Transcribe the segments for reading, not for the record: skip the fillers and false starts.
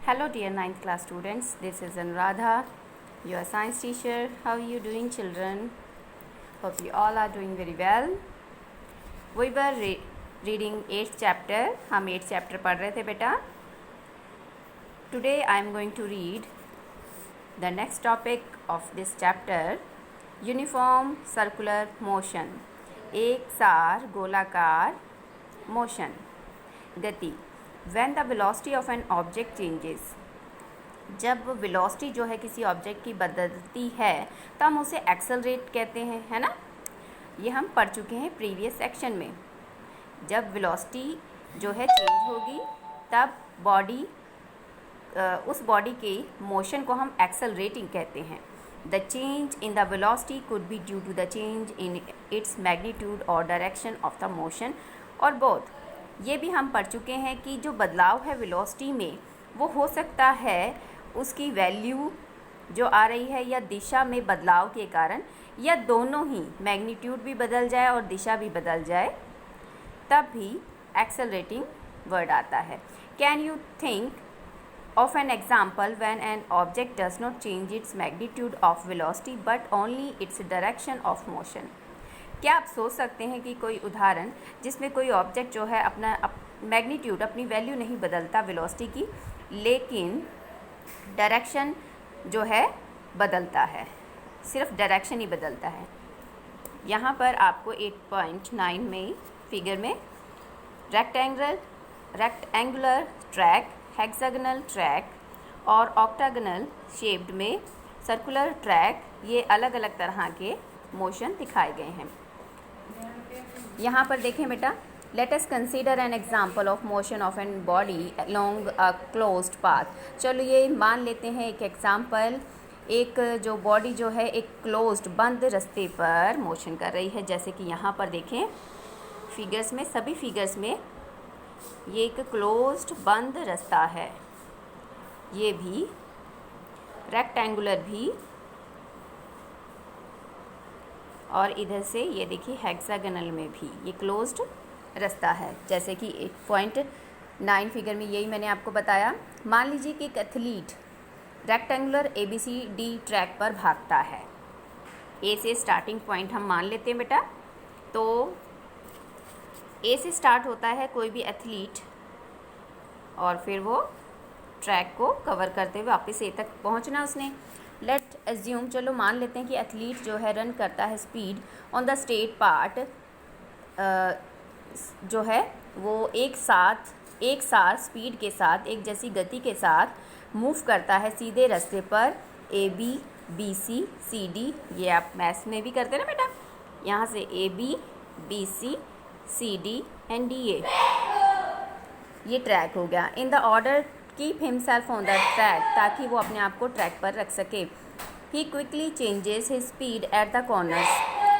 Hello dear ninth class students, this is Anuradha, your science teacher. How are you doing children? Hope you all are doing very well. We were reading 8th chapter. हम 8th chapter पढ़ रहे थे बेटा. Today I am going to read the next topic of this chapter, uniform circular motion. एक सार गोलाकार motion, गति. When the velocity of an object changes, जब velocity जो है किसी ऑब्जेक्ट की बदलती है तो हम उसे एक्सेलरेट कहते हैं, है ना. ये हम पढ़ चुके हैं प्रीवियस सेक्शन में. जब velocity जो है चेंज होगी तब बॉडी उस बॉडी के मोशन को हम एक्सेलरेटिंग कहते हैं. The change in the velocity could be due to the change in its magnitude or direction of the motion और both. ये भी हम पढ़ चुके हैं कि जो बदलाव है वेलोसिटी में वो हो सकता है उसकी वैल्यू जो आ रही है या दिशा में बदलाव के कारण, या दोनों ही मैग्नीट्यूड भी बदल जाए और दिशा भी बदल जाए, तब भी एक्सेलरेटिंग वर्ड आता है. Can you think of an example when an object does not change its magnitude of velocity but only its direction of motion. क्या आप सोच सकते हैं कि कोई उदाहरण जिसमें कोई ऑब्जेक्ट जो है अपना मैग्नीट्यूड अपनी वैल्यू नहीं बदलता वेलोसिटी की, लेकिन डायरेक्शन जो है बदलता है, सिर्फ डायरेक्शन ही बदलता है. यहाँ पर आपको 8.9 में फिगर में रेक्टेंगुलर ट्रैक, हेक्सागोनल ट्रैक और ऑक्टागोनल शेप्ड में सर्कुलर ट्रैक, ये अलग अलग तरह के मोशन दिखाए गए हैं. यहाँ पर देखें बेटा, let us consider an example of motion of an body along a closed path. चलो ये मान लेते हैं एक एग्जाम्पल, एक जो बॉडी जो है एक क्लोज्ड बंद रास्ते पर मोशन कर रही है. जैसे कि यहाँ पर देखें फिगर्स में, सभी फिगर्स में ये एक क्लोज्ड बंद रास्ता है. ये भी रेक्टेंगुलर भी, और इधर से ये देखिए हेक्सागोनल में भी ये क्लोज्ड रास्ता है. जैसे कि 8.9 फिगर में यही मैंने आपको बताया. मान लीजिए कि एक एथलीट रेक्टेंगुलर ABCD ट्रैक पर भागता है. ए से स्टार्टिंग पॉइंट हम मान लेते हैं बेटा. तो ए से स्टार्ट होता है कोई भी एथलीट और फिर वो ट्रैक को कवर करते हुए वापस ए तक पहुंचना उसने. लेट एज्यूम, चलो मान लेते हैं कि एथलीट जो है रन करता है speed on the straight part, जो है वो एक साथ स्पीड के साथ, एक जैसी गति के साथ मूव करता है सीधे रास्ते पर AB BC CD. ये आप मैथ्स में भी करते हैं ना बेटा. यहाँ से AB BC CD and DA ये ट्रैक हो गया. In the order keep himself on the track, ताकि वो अपने आप को ट्रैक पर रख सके. He quickly changes his speed at the corners,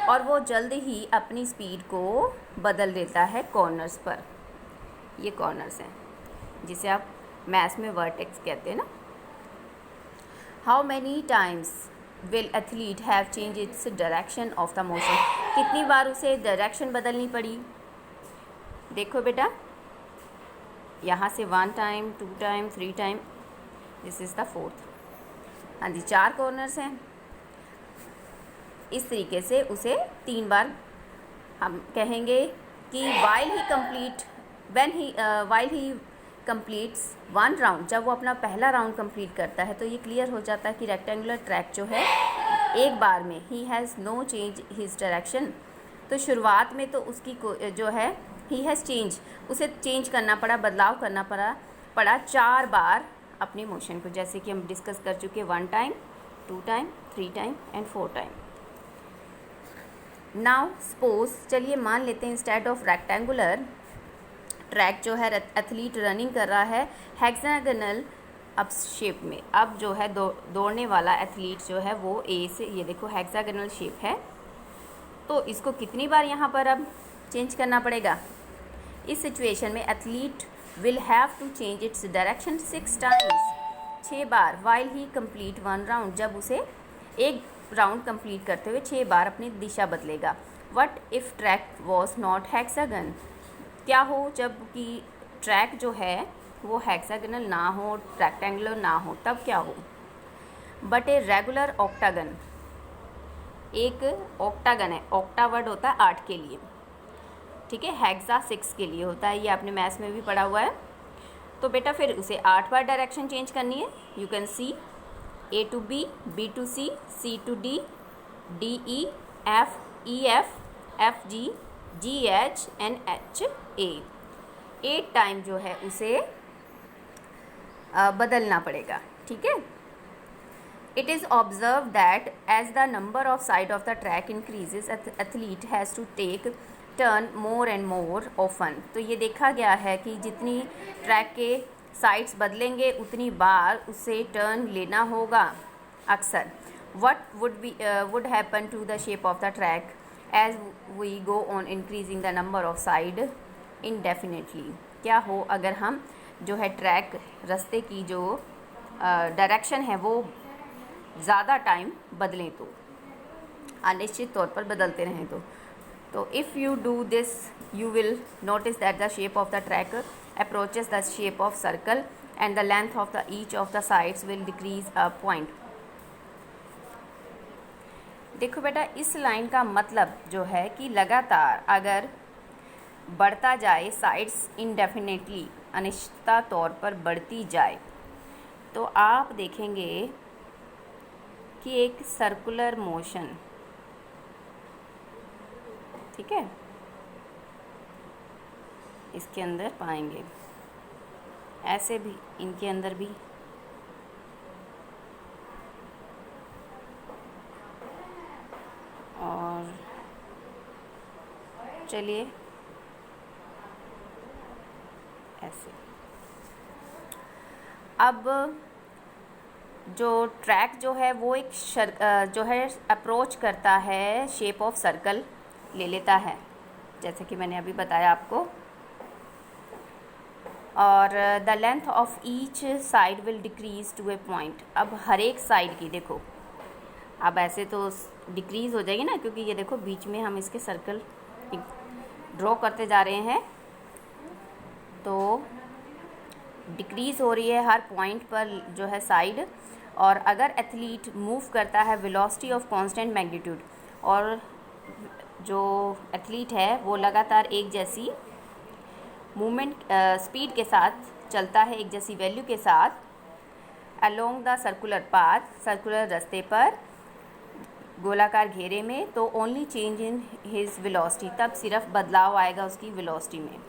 और वो जल्द ही अपनी स्पीड को बदल देता है कॉर्नर्स पर. ये कॉर्नर्स हैं जिसे आप मैथ्स में वर्टेक्स कहते हैं ना. How many times will athlete have change its direction of the motion. कितनी बार उसे डायरेक्शन बदलनी पड़ी. देखो बेटा, यहाँ से 1 time, 2 time, 3 time, this is the 4th. हाँ जी, 4 कॉर्नर्स हैं. इस तरीके से उसे 3 बार हम कहेंगे कि वाइल ही कंप्लीट्स 1 राउंड. जब वो अपना पहला राउंड कंप्लीट करता है तो ये क्लियर हो जाता है कि रेक्टेंगुलर ट्रैक जो है एक बार में ही has no change his direction. तो शुरुआत में तो उसकी जो है ही हैज़ चेंज, उसे चेंज करना पड़ा, बदलाव करना पड़ा 4 बार अपने मोशन को, जैसे कि हम डिस्कस कर चुके 1 time, 2 time, 3 time and 4 time. Now suppose, चलिए मान लेते हैं इंस्टेड ऑफ रेक्टेंगुलर ट्रैक जो है एथलीट रनिंग कर रहा है हेक्सागोनल अब शेप में. अब जो है दौड़ने वाला एथलीट जो है वो ए से, ये देखो हेक्सागोनल शेप है, तो इसको कितनी बार यहाँ पर अब चेंज करना पड़ेगा. इस सिचुएशन में athlete will have to change its direction 6 times, 6 बार. वाइल ही कंप्लीट 1 राउंड, जब उसे एक राउंड कंप्लीट करते हुए 6 बार अपनी दिशा बदलेगा. What if track was not hexagon. क्या हो जब कि ट्रैक जो है वो हेक्सागोनल ना हो, रेक्टेंगुलर ना हो, तब क्या हो, बट ए रेगुलर ऑक्टागन, एक ऑक्टागन है, ऑक्टा वर्ड होता है 8 के लिए, ठीक है, हेक्सा 6 के लिए होता है, ये आपने मैथ्स में भी पढ़ा हुआ है। तो बेटा फिर उसे 8 बार डायरेक्शन चेंज करनी है। You can see A to B, B to C, C to D, D E F, E F, F G, G H and H A। 8 time जो है उसे बदलना पड़ेगा, ठीक है। It is observed that as the number of side of the track increases, athlete has to take turn more and more often। तो ये देखा गया है कि जितनी ट्रैक के साइड्स बदलेंगे उतनी बार उसे टर्न लेना होगा अक्सर। What would happen to the shape of the track as we go on increasing the number of side indefinitely? क्या हो अगर हम जो है ट्रैक रास्ते की जो डायरेक्शन है वो ज़्यादा टाइम बदलें, तो अनिश्चित तौर पर बदलते रहें तो if you do this you will notice that the shape of the track approaches the shape of circle and the length of the each of the sides will decrease a point। देखो बेटा, इस line का मतलब जो है कि लगातार अगर बढ़ता जाए साइड्स इनडेफिनेटली, अनिश्चित तौर पर बढ़ती जाए, तो आप देखेंगे कि एक सर्कुलर मोशन, ठीक है, इसके अंदर पाएंगे, ऐसे भी इनके अंदर भी, और चलिए ऐसे। अब जो ट्रैक जो है वो एक जो है अप्रोच करता है शेप ऑफ सर्कल ले लेता है, जैसे कि मैंने अभी बताया आपको, और the length of each side will decrease to a point. अब हर एक साइड की देखो, अब ऐसे तो डिक्रीज़ हो जाएगी ना, क्योंकि ये देखो बीच में हम इसके सर्कल ड्रॉ करते जा रहे हैं, तो डिक्रीज़ हो रही है हर पॉइंट पर जो है साइड। और अगर एथलीट मूव करता है वेलोसिटी ऑफ कांस्टेंट मैग्नीट्यूड, और जो एथलीट है वो लगातार एक जैसी मूवमेंट स्पीड के साथ चलता है, एक जैसी वैल्यू के साथ along the circular path, circular रास्ते पर, गोलाकार घेरे में, तो only change in his velocity, तब सिर्फ बदलाव आएगा उसकी वेलोसिटी में।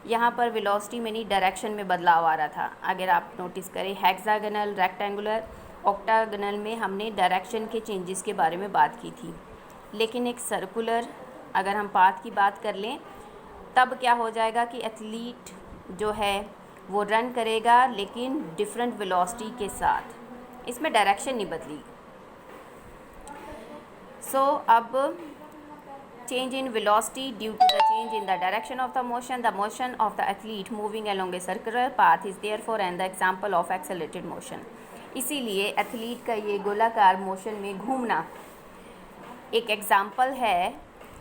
यहाँ पर वेलोसिटी में नहीं, डायरेक्शन में बदलाव आ रहा था। अगर आप नोटिस करें, हेक्सागोनल, रेक्टेंगुलर, ऑक्टागोनल में हमने डायरेक्शन के चेंजेस के बारे में बात की थी, लेकिन एक सर्कुलर अगर हम पाथ की बात कर लें, तब क्या हो जाएगा कि एथलीट जो है वो रन करेगा लेकिन डिफरेंट वेलोसिटी के साथ, इसमें डायरेक्शन नहीं बदली। सो अब change in velocity due to the change in the direction of the motion of the athlete moving along a circular path is therefore an example of accelerated motion। इसीलिए athlete का ये गोलाकार मोशन में घूमना एक एग्जाम्पल है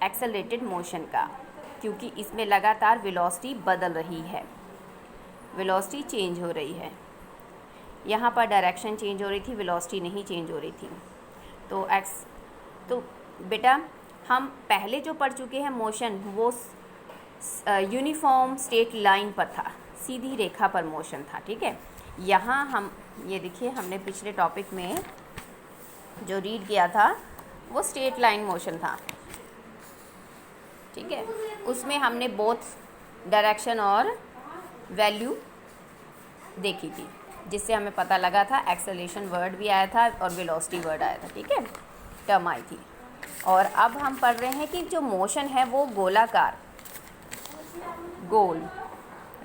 accelerated motion का, क्योंकि इसमें लगातार वेलोसिटी बदल रही है, वेलोसिटी चेंज हो रही है। यहाँ पर डायरेक्शन चेंज हो रही थी, वेलोसिटी नहीं चेंज हो रही थी। तो बेटा हम पहले जो पढ़ चुके हैं मोशन, वो यूनिफॉर्म स्ट्रेट लाइन पर था, सीधी रेखा पर मोशन था, ठीक है। यहाँ हम ये देखिए, हमने पिछले टॉपिक में जो रीड किया था वो स्ट्रेट लाइन मोशन था, ठीक है। उसमें हमने बोथ डायरेक्शन और वैल्यू देखी थी, जिससे हमें पता लगा था, एक्सेलरेशन वर्ड भी आया था और वेलोसिटी वर्ड आया था, ठीक है, टर्म आई थी। और अब हम पढ़ रहे हैं कि जो मोशन है वो गोलाकार गोल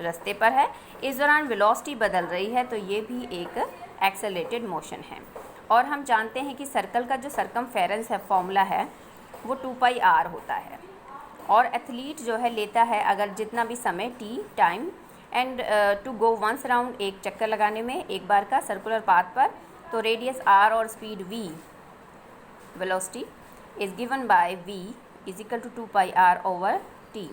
रास्ते पर है, इस दौरान वेलोसिटी बदल रही है, तो ये भी एक एक्सेलरेटेड मोशन है। और हम जानते हैं कि सर्कल का जो सरकमफेरेंस है फॉर्मूला है वो 2πr होता है, और एथलीट जो है लेता है अगर जितना भी समय t time and to go once round, एक चक्कर लगाने में एक बार का सर्कुलर पाथ पर, तो रेडियस r और speed v, velocity is given by v is equal to 2πr over t।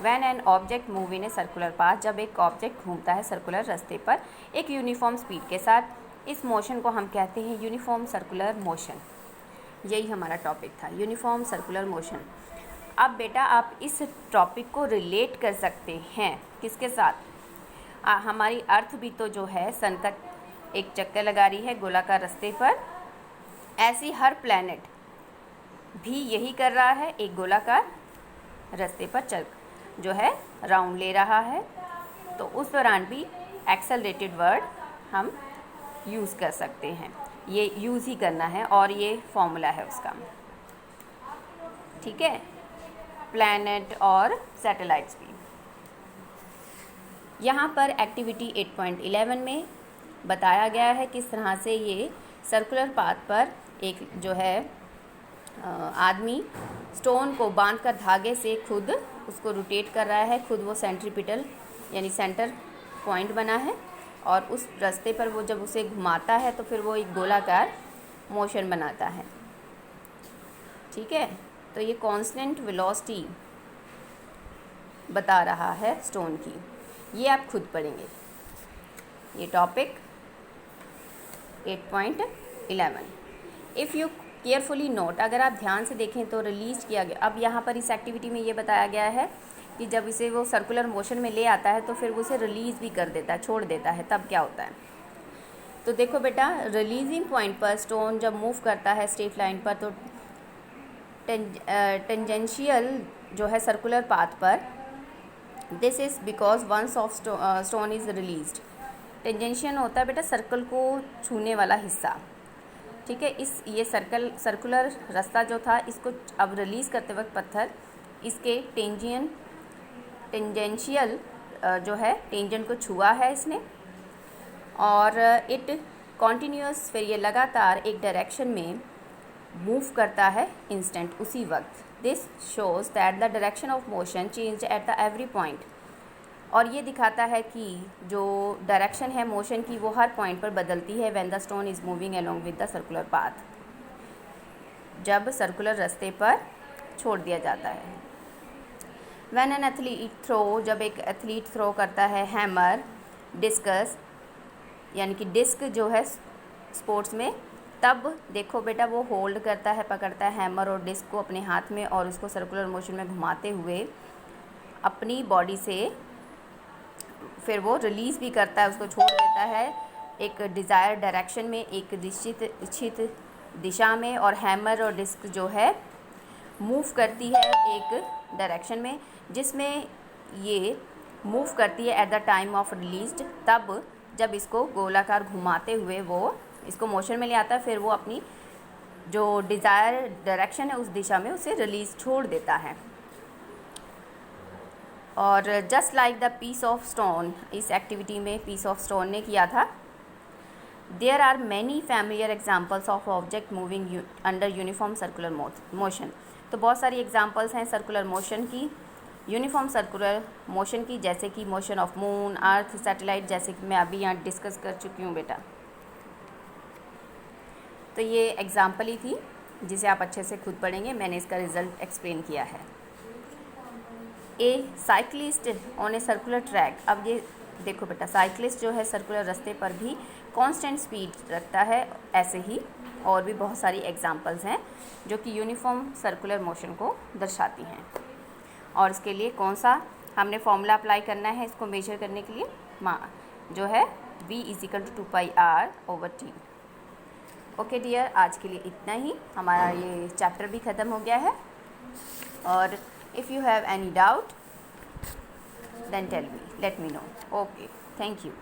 When an object move in a circular path, जब एक ऑब्जेक्ट घूमता है सर्कुलर रास्ते पर एक यूनिफॉर्म स्पीड के साथ, इस मोशन को हम कहते हैं यूनिफॉर्म सर्कुलर मोशन। यही हमारा टॉपिक था, यूनिफॉर्म सर्कुलर मोशन। अब बेटा आप इस टॉपिक को रिलेट कर सकते हैं किसके साथ? हमारी अर्थ भी तो जो है सन तक एक चक्कर लगा रही है गोलाकार रास्ते पर, ऐसी हर प्लैनेट भी यही कर रहा है, एक गोलाकार रास्ते पर चल जो है राउंड ले रहा है। तो उस दौरान भी एक्सेलरेटेड वर्ड हम यूज़ कर सकते हैं, ये यूज़ ही करना है और ये फॉर्मूला है उसका, ठीक है। प्लैनेट और सैटेलाइट्स भी। यहाँ पर एक्टिविटी 8.11 में बताया गया है किस तरह से ये सर्कुलर पाथ पर एक जो है आदमी स्टोन को बांधकर धागे से खुद उसको रोटेट कर रहा है, खुद वो सेंट्रीपिटल यानी सेंटर पॉइंट बना है, और उस रास्ते पर वो जब उसे घुमाता है तो फिर वो एक गोलाकार मोशन बनाता है, ठीक है। तो ये कांस्टेंट वेलोसिटी बता रहा है स्टोन की, ये आप खुद पढ़ेंगे। ये topic 8.11। If you carefully note, अगर आप ध्यान से देखें तो रिलीज किया गया। अब यहाँ पर इस एक्टिविटी में ये बताया गया है कि जब इसे वो सर्कुलर मोशन में ले आता है तो फिर वो उसे रिलीज़ भी कर देता है, छोड़ देता है, तब क्या होता है। तो देखो बेटा, रिलीजिंग पॉइंट पर स्टोन जब मूव करता है स्ट्रेट लाइन पर तो टेंजेंशियल जो है सर्कुलर पाथ पर, this is because once of stone is released. Tangential होता है बेटा सर्कल को छूने वाला हिस्सा, ठीक है। इस ये सर्कुलर रास्ता जो था इसको अब रिलीज़ करते वक्त पत्थर इसके टेंजेंशियल जो है टेंजेंट को छुआ है इसने, और इट कॉन्टीन्यूअस फिर ये लगातार एक डायरेक्शन में मूव करता है इंस्टेंट उसी वक्त। This shows that the direction of motion change at the every point, और ये दिखाता है कि जो डायरेक्शन है मोशन की वो हर पॉइंट पर बदलती है when the stone is moving along with the circular path, जब सर्कुलर रास्ते पर छोड़ दिया जाता है। व्हेन एन एथलीट थ्रो, जब एक एथलीट थ्रो करता है हैमर, डिस्कस यानी कि डिस्क जो है स्पोर्ट्स में, तब देखो बेटा वो होल्ड करता है, पकड़ता है हैमर और डिस्क को अपने हाथ में और उसको सर्कुलर मोशन में घुमाते हुए अपनी बॉडी से फिर वो रिलीज़ भी करता है, उसको छोड़ देता है एक डिज़ायर डायरेक्शन में, एक निश्चित इच्छित दिशा में, और हैमर और डिस्क जो है मूव करती है एक डायरेक्शन में जिसमें ये मूव करती है at the time of released, तब जब इसको गोलाकार घुमाते हुए वो इसको मोशन में ले आता है, फिर वो अपनी जो डिज़ायर डायरेक्शन है उस दिशा में उसे रिलीज़ छोड़ देता है। और just like the piece of stone, इस एक्टिविटी में पीस ऑफ स्टोन ने किया था। There are many familiar examples of object moving under uniform circular motion. तो बहुत सारी एग्जाम्पल्स हैं सर्कुलर मोशन की, यूनिफॉर्म सर्कुलर मोशन की, जैसे कि motion of moon, earth, satellite, जैसे कि मैं अभी यहाँ डिस्कस कर चुकी हूँ बेटा। तो ये एग्जाम्पल ही थी जिसे आप अच्छे से खुद पढ़ेंगे, मैंने इसका रिज़ल्ट एक्सप्लेन किया है। A cyclist on a circular track, अब ये देखो बेटा साइक्लिस्ट जो है सर्कुलर रास्ते पर भी कांस्टेंट स्पीड रखता है, ऐसे ही और भी बहुत सारी एग्जांपल्स हैं जो कि यूनिफॉर्म सर्कुलर मोशन को दर्शाती हैं। और इसके लिए कौन सा हमने फॉर्मूला अप्लाई करना है इसको मेजर करने के लिए, जो है v = 2πr/t। ओके डियर, आज के लिए इतना ही, हमारा ये चैप्टर भी ख़त्म हो गया है। और if you have any doubt then let me know. Okay, thank you.